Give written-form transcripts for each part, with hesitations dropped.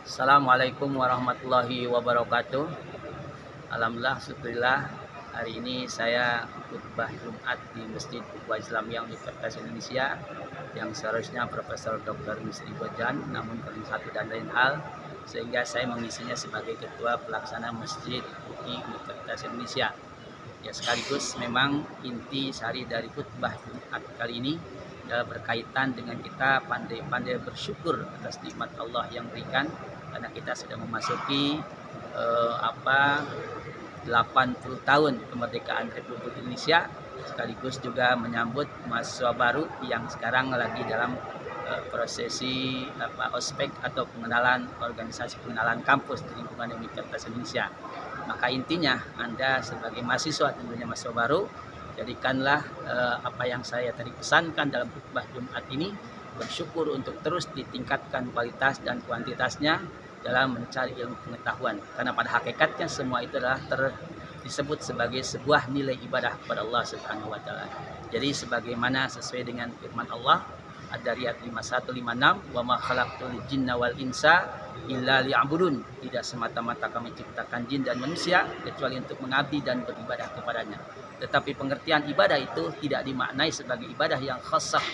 Assalamualaikum warahmatullahi wabarakatuh. Alhamdulillah, syukurillah. Hari ini saya khutbah Jumat di Masjid Ukhuwah Islamiyah Universitas Indonesia yang seharusnya Profesor Dr. Misri Bojan, namun karena satu dan lain hal sehingga saya mengisinya sebagai Ketua Pelaksana Masjid UI Universitas Indonesia. Ya, sekaligus memang inti sari dari khutbah Jumat kali ini adalah berkaitan dengan kita pandai-pandai bersyukur atas nikmat Allah yang berikan, karena kita sudah memasuki 80 tahun kemerdekaan Republik Indonesia, sekaligus juga menyambut mahasiswa baru yang sekarang lagi dalam prosesi ospek atau pengenalan organisasi pengenalan kampus di lingkungan Universitas Indonesia. Maka intinya Anda sebagai mahasiswa, tentunya mahasiswa baru, jadikanlah apa yang saya tadi pesankan dalam khutbah Jumat ini, bersyukur untuk terus ditingkatkan kualitas dan kuantitasnya dalam mencari ilmu pengetahuan, karena pada hakikatnya semua itu adalah disebut sebagai sebuah nilai ibadah kepada Allah Subhanahu wa taala. Jadi sebagaimana sesuai dengan firman Allah Ad-Dariyat 5156, wa ma khalaqtul jinna wal insa illa liya'budun, tidak semata-mata kami ciptakan jin dan manusia kecuali untuk mengabdi dan beribadah kepadanya. Tetapi pengertian ibadah itu tidak dimaknai sebagai ibadah yang khassah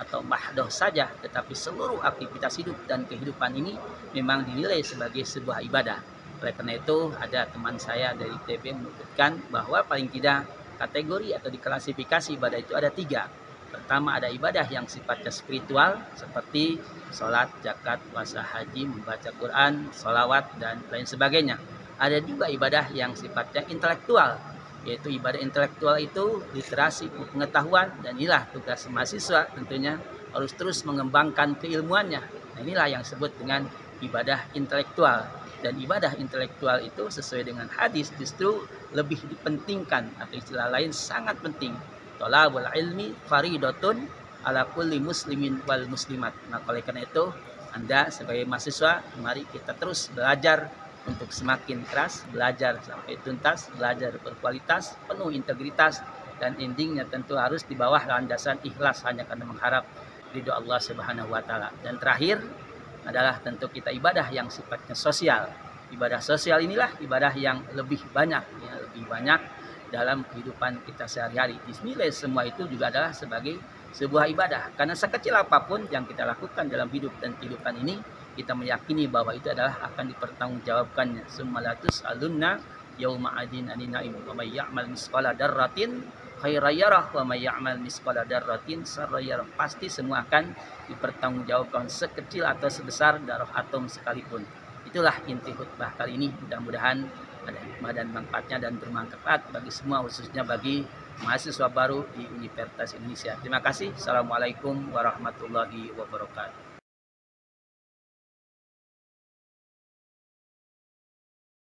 atau mahdoh saja, tetapi seluruh aktivitas hidup dan kehidupan ini memang dinilai sebagai sebuah ibadah. Oleh karena itu, ada teman saya dari TB menyebutkan bahwa paling tidak kategori atau diklasifikasi ibadah itu ada 3. Pertama, ada ibadah yang sifatnya spiritual seperti sholat, zakat, puasa, haji, membaca Quran, sholawat, dan lain sebagainya. Ada juga ibadah yang sifatnya intelektual, yaitu ibadah intelektual itu literasi, pengetahuan, dan inilah tugas mahasiswa tentunya harus terus mengembangkan keilmuannya. Nah, inilah yang disebut dengan ibadah intelektual. Dan ibadah intelektual itu sesuai dengan hadis justru lebih dipentingkan, atau istilah lain sangat penting. Thalabul ilmi faridatun ala kulli muslimin wal muslimat. Nah, oleh karena itu Anda sebagai mahasiswa, mari kita terus belajar untuk semakin keras, belajar sampai tuntas, belajar berkualitas, penuh integritas, dan endingnya tentu harus di bawah landasan ikhlas hanya karena mengharap ridho Allah Subhanahu wa taala. Dan terakhir adalah tentu kita ibadah yang sifatnya sosial. Ibadah sosial inilah ibadah yang lebih banyak, ya, lebih banyak dalam kehidupan kita sehari-hari. Dinilai semua itu juga adalah sebagai sebuah ibadah, karena sekecil apapun yang kita lakukan dalam hidup dan kehidupan ini, kita meyakini bahwa itu adalah akan dipertanggungjawabkannya. Summalatus alunna yauma adin aninaim wa may ya'mal misqala dzarratin khairan yarah wa may ya'mal misqala dzarratin syarran yarah. Pasti semua akan dipertanggungjawabkan, sekecil atau sebesar darah atom sekalipun. Itulah inti khutbah kali ini. Mudah-mudahan ada hikmah dan manfaatnya dan bermanfaat bagi semua, khususnya bagi mahasiswa baru di Universitas Indonesia. Terima kasih. Assalamualaikum warahmatullahi wabarakatuh.